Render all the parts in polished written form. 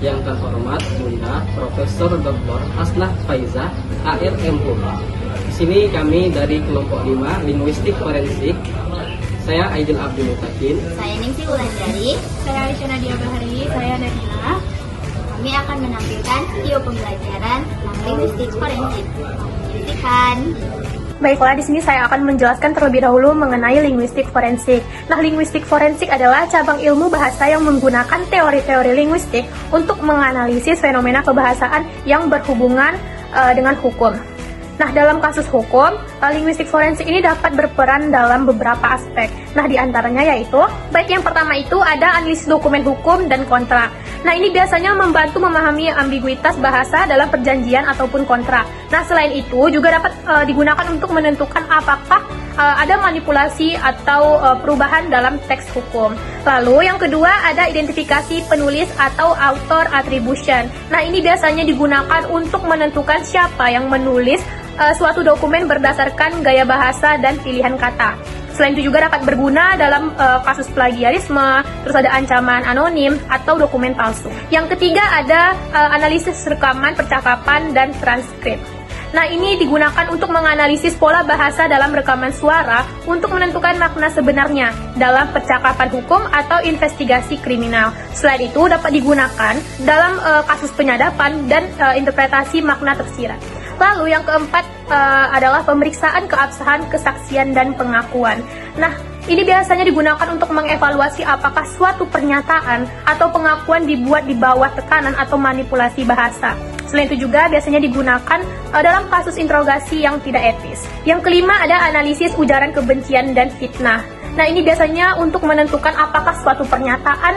yang terhormat Bunda Profesor Dr. Hasnah Faiza, ARMU. Di sini kami dari kelompok 5 Linguistik Forensik. Saya Aidil Abdul Mutakin. Saya Ningsi Wulandari. Saya Aisyah Nadia Bahari. Saya Nadila. Kami akan menampilkan video pembelajaran tentang linguistik forensik. Saksikan. Baiklah, di sini saya akan menjelaskan terlebih dahulu mengenai linguistik forensik. Nah, linguistik forensik adalah cabang ilmu bahasa yang menggunakan teori-teori linguistik untuk menganalisis fenomena kebahasaan yang berhubungan dengan hukum. Nah, dalam kasus hukum, linguistik forensik ini dapat berperan dalam beberapa aspek. Nah, di antaranya yaitu, baik yang pertama itu ada analisis dokumen hukum dan kontrak. Nah, ini biasanya membantu memahami ambiguitas bahasa dalam perjanjian ataupun kontrak. Nah, selain itu juga dapat digunakan untuk menentukan apakah ada manipulasi atau perubahan dalam teks hukum. Lalu yang kedua ada identifikasi penulis atau author attribution. Nah, ini biasanya digunakan untuk menentukan siapa yang menulis suatu dokumen berdasarkan gaya bahasa dan pilihan kata. Selain itu juga dapat berguna dalam kasus plagiarisme, terus ada ancaman anonim atau dokumen palsu. Yang ketiga ada analisis rekaman percakapan dan transkrip. Nah, ini digunakan untuk menganalisis pola bahasa dalam rekaman suara untuk menentukan makna sebenarnya dalam percakapan hukum atau investigasi kriminal. Selain itu dapat digunakan dalam kasus penyadapan dan interpretasi makna tersirat. Lalu yang keempat adalah pemeriksaan keabsahan, kesaksian, dan pengakuan. Nah, ini biasanya digunakan untuk mengevaluasi apakah suatu pernyataan atau pengakuan dibuat di bawah tekanan atau manipulasi bahasa. Selain itu juga biasanya digunakan dalam kasus interogasi yang tidak etis. Yang kelima ada analisis ujaran kebencian dan fitnah. Nah, ini biasanya untuk menentukan apakah suatu pernyataan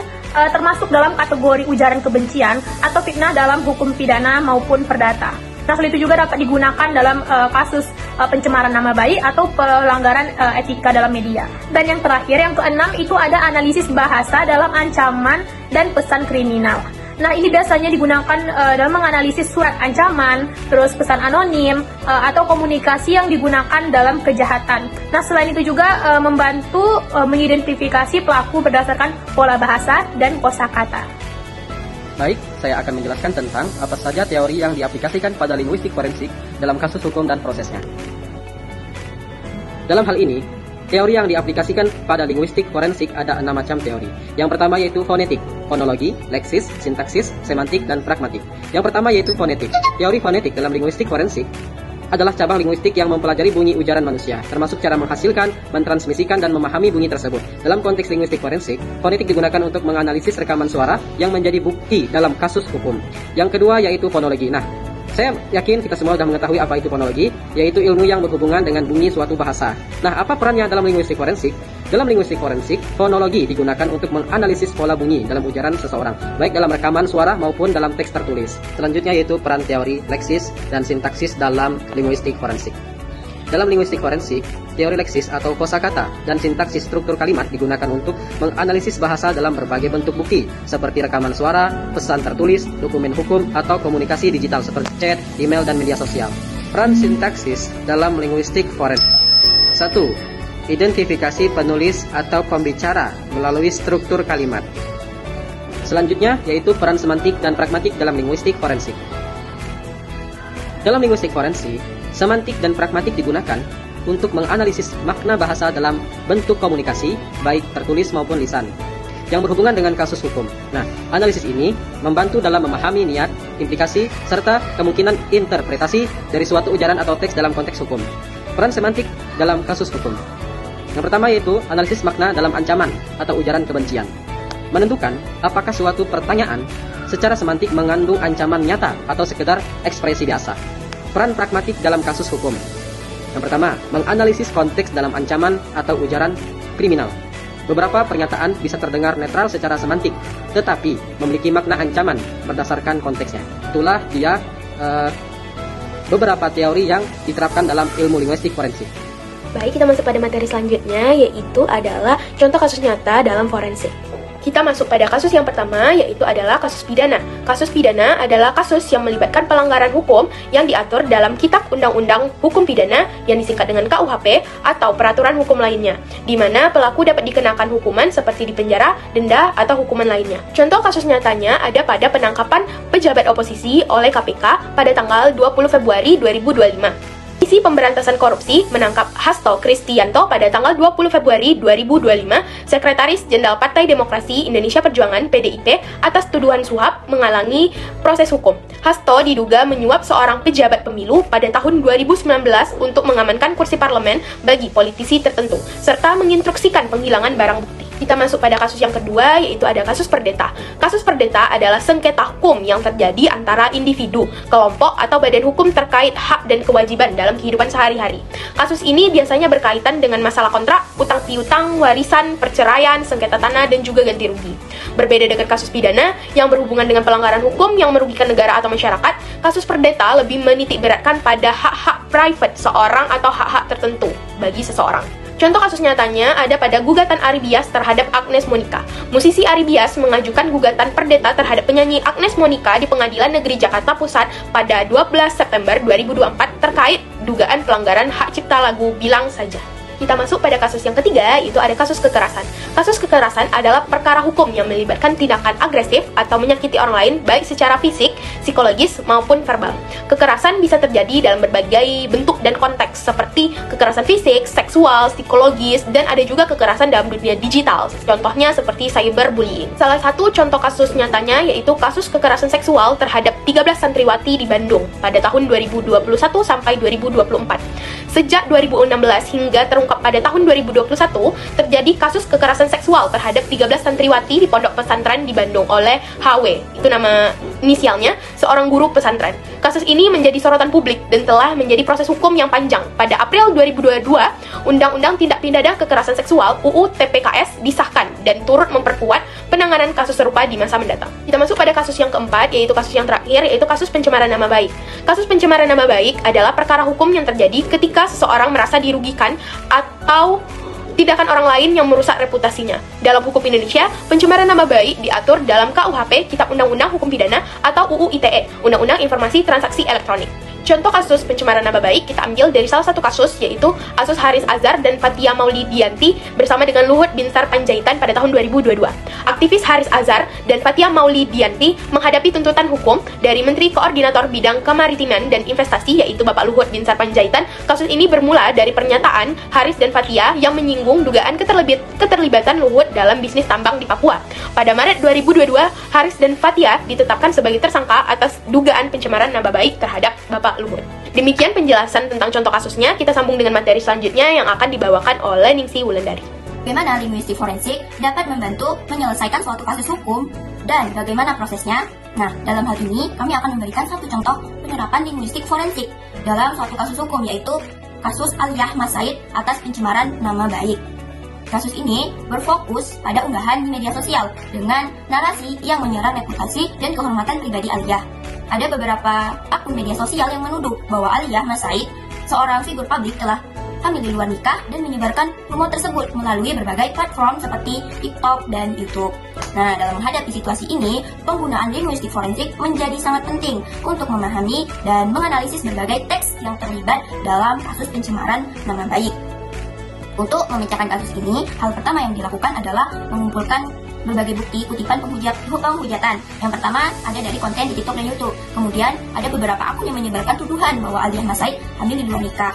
termasuk dalam kategori ujaran kebencian atau fitnah dalam hukum pidana maupun perdata. Nah, selain itu juga dapat digunakan dalam kasus pencemaran nama baik atau pelanggaran etika dalam media. Dan yang terakhir, yang keenam, itu ada analisis bahasa dalam ancaman dan pesan kriminal. Nah, ini biasanya digunakan dalam menganalisis surat ancaman, terus pesan anonim, atau komunikasi yang digunakan dalam kejahatan. Nah, selain itu juga membantu mengidentifikasi pelaku berdasarkan pola bahasa dan kosakata. Baik, saya akan menjelaskan tentang apa saja teori yang diaplikasikan pada linguistik forensik dalam kasus hukum dan prosesnya. Dalam hal ini, teori yang diaplikasikan pada linguistik forensik ada 6 macam teori. Yang pertama yaitu fonetik, fonologi, leksis, sintaksis, semantik, dan pragmatik. Yang pertama yaitu fonetik. Teori fonetik dalam linguistik forensik adalah cabang linguistik yang mempelajari bunyi ujaran manusia, termasuk cara menghasilkan, mentransmisikan, dan memahami bunyi tersebut. Dalam konteks linguistik forensik, fonetik digunakan untuk menganalisis rekaman suara yang menjadi bukti dalam kasus hukum. Yang kedua yaitu fonologi. Nah, saya yakin kita semua sudah mengetahui apa itu fonologi, yaitu ilmu yang berhubungan dengan bunyi suatu bahasa. Nah, apa perannya dalam linguistik forensik? Dalam linguistik forensik, fonologi digunakan untuk menganalisis pola bunyi dalam ujaran seseorang, baik dalam rekaman suara maupun dalam teks tertulis. Selanjutnya yaitu peran teori leksis dan sintaksis dalam linguistik forensik. Dalam linguistik forensik, teori leksis atau kosakata dan sintaksis struktur kalimat digunakan untuk menganalisis bahasa dalam berbagai bentuk bukti, seperti rekaman suara, pesan tertulis, dokumen hukum, atau komunikasi digital seperti chat, email, dan media sosial. Peran sintaksis dalam linguistik forensik. 1. Identifikasi penulis atau pembicara melalui struktur kalimat. Selanjutnya yaitu peran semantik dan pragmatik dalam linguistik forensik. Dalam linguistik forensik, semantik dan pragmatik digunakan untuk menganalisis makna bahasa dalam bentuk komunikasi, baik tertulis maupun lisan, yang berhubungan dengan kasus hukum. Nah, analisis ini membantu dalam memahami niat, implikasi, serta kemungkinan interpretasi dari suatu ujaran atau teks dalam konteks hukum. Peran semantik dalam kasus hukum. Yang pertama yaitu analisis makna dalam ancaman atau ujaran kebencian. Menentukan apakah suatu pertanyaan secara semantik mengandung ancaman nyata atau sekedar ekspresi biasa. Peran pragmatik dalam kasus hukum. Yang pertama, menganalisis konteks dalam ancaman atau ujaran kriminal. Beberapa pernyataan bisa terdengar netral secara semantik, tetapi memiliki makna ancaman berdasarkan konteksnya. Itulah dia beberapa teori yang diterapkan dalam ilmu linguistik forensik. Baik, kita masuk pada materi selanjutnya, yaitu adalah contoh kasus nyata dalam forensik. Kita masuk pada kasus yang pertama, yaitu adalah kasus pidana. Kasus pidana adalah kasus yang melibatkan pelanggaran hukum yang diatur dalam Kitab Undang-Undang Hukum Pidana yang disingkat dengan KUHP atau peraturan hukum lainnya, di mana pelaku dapat dikenakan hukuman seperti dipenjara, denda, atau hukuman lainnya. Contoh kasus nyatanya ada pada penangkapan pejabat oposisi oleh KPK pada tanggal 20 Februari 2025. Komisi Pemberantasan Korupsi menangkap Hasto Kristianto pada tanggal 20 Februari 2025, Sekretaris Jenderal Partai Demokrasi Indonesia Perjuangan (PDIP) atas tuduhan suap menghalangi proses hukum. Hasto diduga menyuap seorang pejabat pemilu pada tahun 2019 untuk mengamankan kursi parlemen bagi politisi tertentu, serta menginstruksikan penghilangan barang bukti. Kita masuk pada kasus yang kedua, yaitu ada kasus perdeta. Kasus perdeta adalah sengketa hukum yang terjadi antara individu, kelompok, atau badan hukum terkait hak dan kewajiban dalam kehidupan sehari-hari. Kasus ini biasanya berkaitan dengan masalah kontrak, utang piutang, warisan, perceraian, sengketa tanah, dan juga ganti rugi. Berbeda dengan kasus pidana yang berhubungan dengan pelanggaran hukum yang merugikan negara atau masyarakat, kasus perdeta lebih menitik beratkan pada hak-hak private seorang atau hak-hak tertentu bagi seseorang. Contoh kasus nyatanya ada pada gugatan Ari Bias terhadap Agnes Monica. Musisi Ari Bias mengajukan gugatan perdeta terhadap penyanyi Agnes Monica di Pengadilan Negeri Jakarta Pusat pada 12 September 2024 terkait dugaan pelanggaran hak cipta lagu Bilang Saja. Kita masuk pada kasus yang ketiga, yaitu ada kasus kekerasan. Kasus kekerasan adalah perkara hukum yang melibatkan tindakan agresif atau menyakiti orang lain, baik secara fisik, psikologis, maupun verbal. Kekerasan bisa terjadi dalam berbagai bentuk dan konteks, seperti kekerasan fisik, seksual, psikologis, dan ada juga kekerasan dalam dunia digital. Contohnya seperti cyberbullying. Salah satu contoh kasus nyatanya yaitu kasus kekerasan seksual terhadap 13 santriwati di Bandung pada tahun 2021 sampai 2024. Sejak 2016 hingga terungkap pada tahun 2021, terjadi kasus kekerasan seksual terhadap 13 santriwati di pondok pesantren di Bandung oleh HW, itu nama inisialnya, seorang guru pesantren. Kasus ini menjadi sorotan publik dan telah menjadi proses hukum yang panjang. Pada April 2022, Undang-Undang Tindak Pidana Kekerasan Seksual UU TPKS disahkan dan turut memperkuat penanganan kasus serupa di masa mendatang. Kita masuk pada kasus yang keempat, yaitu kasus yang terakhir, yaitu kasus pencemaran nama baik. Kasus pencemaran nama baik adalah perkara hukum yang terjadi ketika seseorang merasa dirugikan atau tindakan orang lain yang merusak reputasinya. Dalam hukum Indonesia, pencemaran nama baik diatur dalam KUHP, Kitab Undang-Undang Hukum Pidana, atau UU ITE, Undang-Undang Informasi Transaksi Elektronik. Contoh kasus pencemaran nama baik kita ambil dari salah satu kasus, yaitu kasus Haris Azhar dan Fathia Maulidiyanti bersama dengan Luhut Binsar Panjaitan pada tahun 2022. Aktivis Haris Azhar dan Fathia Maulidiyanti menghadapi tuntutan hukum dari Menteri Koordinator Bidang Kemaritiman dan Investasi, yaitu Bapak Luhut Binsar Panjaitan. Kasus ini bermula dari pernyataan Haris dan Fathia yang menyinggung dugaan keterlibatan Luhut dalam bisnis tambang di Papua. Pada Maret 2022, Haris dan Fathia ditetapkan sebagai tersangka atas dugaan pencemaran nama baik terhadap Bapak Luhut. Demikian penjelasan tentang contoh kasusnya. Kita sambung dengan materi selanjutnya yang akan dibawakan oleh Ningsi Wulandari. Bagaimana linguistik forensik dapat membantu menyelesaikan suatu kasus hukum dan bagaimana prosesnya? Nah, dalam hal ini kami akan memberikan satu contoh penerapan linguistik forensik dalam suatu kasus hukum, yaitu kasus Aliyah Mas Said atas pencemaran nama baik. Kasus ini berfokus pada unggahan di media sosial dengan narasi yang menyerang reputasi dan kehormatan pribadi Aliyah. Ada beberapa akun media sosial yang menuduh bahwa Aliyah Mas Said, seorang figur publik, telah hamil di luar nikah dan menyebarkan rumor tersebut melalui berbagai platform seperti TikTok dan YouTube. Nah, dalam menghadapi situasi ini, penggunaan linguistik forensik menjadi sangat penting untuk memahami dan menganalisis berbagai teks yang terlibat dalam kasus pencemaran nama baik. Untuk memecahkan kasus ini, hal pertama yang dilakukan adalah mengumpulkan berbagai bukti kutipan penghujatan. Yang pertama ada dari konten di TikTok dan YouTube. Kemudian ada beberapa akun yang menyebarkan tuduhan bahwa Aliyah Mas Said hamil di luar nikah.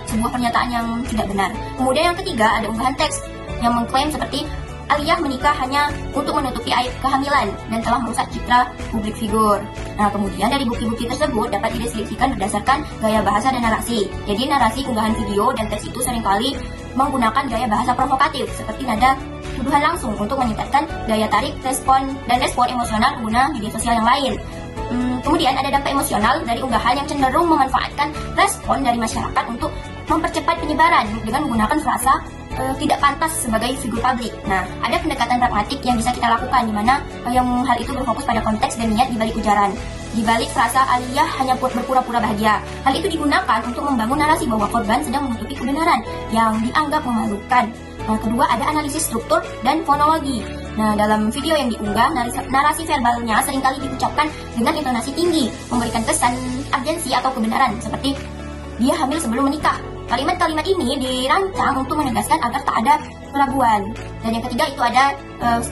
Sebuah pernyataan yang tidak benar. Kemudian yang ketiga ada unggahan teks yang mengklaim seperti Aliyah menikah hanya untuk menutupi aib kehamilan dan telah merusak citra publik figur. Nah, kemudian dari bukti-bukti tersebut dapat dideskripsikan berdasarkan gaya bahasa dan narasi. Jadi narasi unggahan video dan teks itu seringkali menggunakan gaya bahasa provokatif seperti nada tuduhan langsung untuk meningkatkan daya tarik respon emosional pengguna media sosial yang lain. Kemudian ada dampak emosional dari unggahan yang cenderung memanfaatkan respon dari masyarakat untuk mempercepat penyebaran dengan menggunakan frasa tidak pantas sebagai figur publik. Nah, ada pendekatan pragmatik yang bisa kita lakukan, di mana hal itu berfokus pada konteks dan niat di balik ujaran. Di balik frasa Aliyah hanya berpura-pura bahagia, hal itu digunakan untuk membangun narasi bahwa korban sedang menutupi kebenaran yang dianggap memalukan. Kedua, ada analisis struktur dan fonologi. Nah, dalam video yang diunggah, narasi verbalnya seringkali diucapkan dengan intonasi tinggi, memberikan kesan urgensi atau kebenaran, seperti dia hamil sebelum menikah. Kalimat-kalimat ini dirancang untuk menegaskan agar tak ada keraguan. Dan yang ketiga itu ada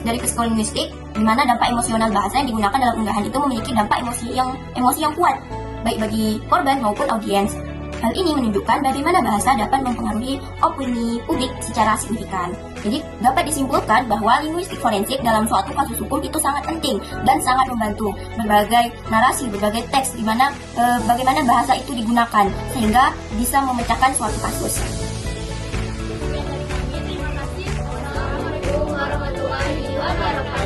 dari psikolinguistik, di mana dampak emosional bahasa yang digunakan dalam unggahan itu memiliki dampak emosi yang kuat, baik bagi korban maupun audiens. Hal ini menunjukkan bagaimana bahasa dapat mempengaruhi opini publik secara signifikan. Jadi dapat disimpulkan bahwa linguistik forensik dalam suatu kasus hukum itu sangat penting dan sangat membantu berbagai narasi, berbagai teks di mana bagaimana bahasa itu digunakan sehingga bisa memecahkan suatu kasus. Terima kasih. Wassalamualaikum warahmatullahi wabarakatuh.